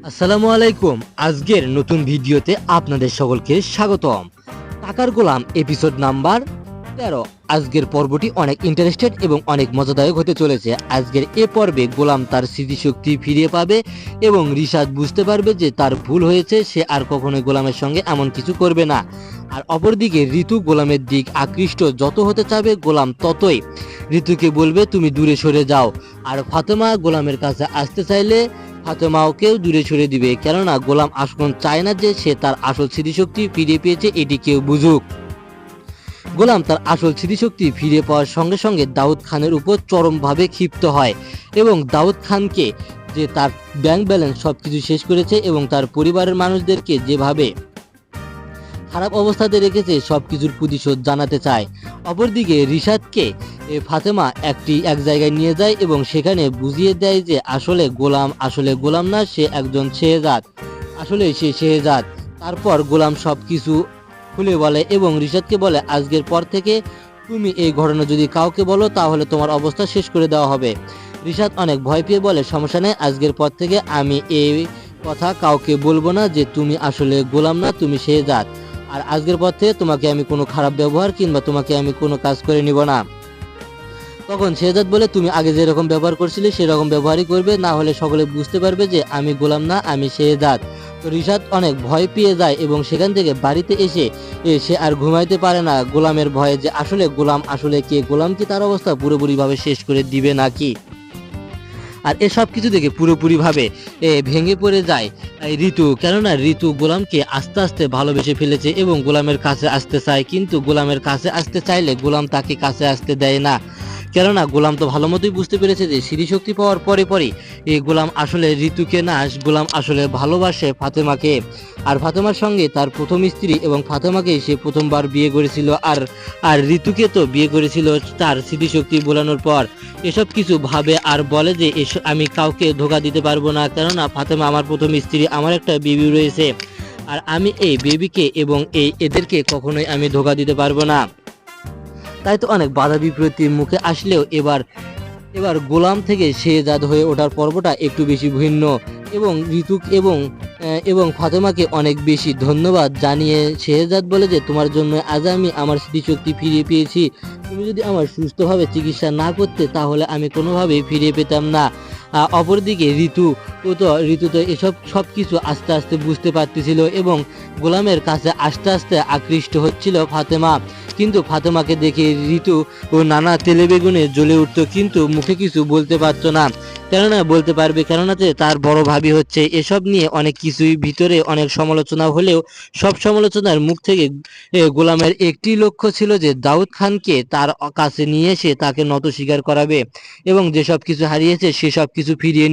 আসসালামু আলাইকুম। আজকের নতুন ভিডিওতে আপনাদের সকলকে স্বাগতম। টাকার গোলাম এপিসোড নাম্বার 13। আজকের পর্বটি অনেক ইন্টারেস্টেড এবং অনেক মজাদায়ক হতে চলেছে। আজকের এ পর্বে গোলাম তার স্মৃতিশক্তি ফিরিয়ে পাবে এবং রিশাদ বুঝতে পারবে যে তার ভুল হয়েছে, সে আর কখনোই গোলামের সঙ্গে এমন কিছু করবে না। আর অপরদিকে ঋতু গোলামের দিক আকৃষ্ট যত হতে চাবে, গোলাম ততই ঋতুকে বলবে তুমি দূরে সরে যাও। আর ফাতেমা গোলামের কাছে আসতে চাইলে ফাতেমাওকেও দূরে সরে দিবে, কেননা গোলাম এখন চায় না যে সে তার আসল স্মৃতিশক্তি ফিরে পেয়েছে এটি কেউ বুঝুক। গোলাম তার আসল স্মৃতিশক্তি ফিরে পাওয়ার সঙ্গে সঙ্গে দাউদ খানের উপর চরমভাবে ক্ষিপ্ত হয় এবং দাউদ খানকে যে তার ব্যাংক ব্যালেন্স সবকিছু শেষ করেছে এবং তার পরিবারের মানুষদেরকে যেভাবে খারাপ অবস্থাতে রেখেছে সবকিছুর প্রতিশোধ জানাতে চায়। অপরদিকে রিশাদকে ফাতেমা এক জায়গায় নিয়ে যায় এবং সেখানে বুঝিয়ে দেয় যে আসলে গোলাম না, সে একজন শেহজাদ, আসলে সে শেহজাদ। তারপর গোলাম সবকিছু খুলে বলে এবং রিশাদকে বলে আজকের পর থেকে তুমি এই ঘটনা যদি কাউকে বলো তাহলে তোমার অবস্থা শেষ করে দেওয়া হবে। রিশাদ অনেক ভয় পেয়ে বলে সমস্যা নেই, আজকের পর থেকে আমি এই কথা কাউকে বলবো না যে তুমি আসলে গোলাম না, তুমি শেহজাদ। আর আজকের পর থেকে তোমাকে আমি কোনো খারাপ ব্যবহার কিংবা তোমাকে আমি কোনো কাজ করে নিব না। তখন শেহজাদ বলে তুমি আগে যেরকম ব্যবহার করছিলে সেরকম ব্যবহারই করবে, না হলে সকলে বুঝতে পারবে যে আমি গোলাম না, আমি শেহজাদ। তো রিশাদ অনেক ভয় পেয়ে যায় এবং সেখান থেকে বাড়িতে এসে সে আর ঘুমাইতে পারে না গোলামের ভয়ে, যে আসলে গোলাম আসলে কে, গোলাম কি তার অবস্থা পুরোপুরিভাবে শেষ করে দিবে নাকি। আর এসব কিছু দেখে পুরোপুরিভাবে ভেঙে পড়ে যায় ঋতু, কেননা ঋতু গোলামকে আস্তে আস্তে ভালোবেসে ফেলেছে এবং গোলামের কাছে আসতে চায়, কিন্তু গোলামের কাছে আসতে চাইলে গোলাম তাকে কাছে আসতে দেয় না, কেননা গোলাম তো ভালো মতোই বুঝতে পেরেছে যে স্মৃতিশক্তি পাওয়ার পরে এই গোলাম আসলে ঋতুকে না, গোলাম আসলে ভালোবাসে ফাতেমাকে। আর ফাতেমার সঙ্গে তার প্রথম স্ত্রী এবং ফাতেমাকে সে প্রথমবার বিয়ে করেছিল, আর ঋতুকে তো বিয়ে করেছিল তার স্মৃতিশক্তি বোলানোর পর। এসব কিছু ভাবে আর বলে যে আমি কাউকে ধোকা দিতে পারবো না, কেননা ফাতেমা আমার প্রথম স্ত্রী, আমার একটা বেবি রয়েছে, আর আমি এই বেবিকে এবং এদেরকে কখনোই আমি ধোকা দিতে পারবো না। তাই তো অনেক বাধা বিপত্তির মুখে আসলেও এবার গোলাম থেকে শেহজাদ হয়ে ওঠার পর্বটা একটু বেশি ভিন্ন এবং ঋতু এবং ফাতেমাকে অনেক বেশি ধন্যবাদ জানিয়ে শেহজাদ বলে যে তোমার জন্য আজ আমি আমার স্মৃতিশক্তি ফিরিয়ে পেয়েছি, তুমি যদি আমার সুস্থভাবে চিকিৎসা না করতে তাহলে আমি কোনোভাবেই ফিরিয়ে পেতাম না। অপরদিকে ঋতু তো এসব সব কিছু আস্তে আস্তে বুঝতে পারতেছিল এবং গোলামের কাছে আস্তে আস্তে আকৃষ্ট হচ্ছিল ফাতেমা, কিন্তু ফাতেমাকে দেখে ঋতু ও নানা তেলে বেগুনে জ্বলে উঠত, কিন্তু মুখে কিছু বলতে পারতো না, কেননা বলতে পারবে, কেননা তার বড় ভাবি হচ্ছে। এসব নিয়ে অনেক কিছুই ভিতরে অনেক সমালোচনা হলেও সব সমালোচনার মুখ থেকে গোলামের একটি লক্ষ্য ছিল যে দাউদ খানকে তার কাছে নিয়ে এসে তাকে নত স্বীকার করাবে এবং যেসব কিছু হারিয়েছে সেসব কিছু ফিরিয়ে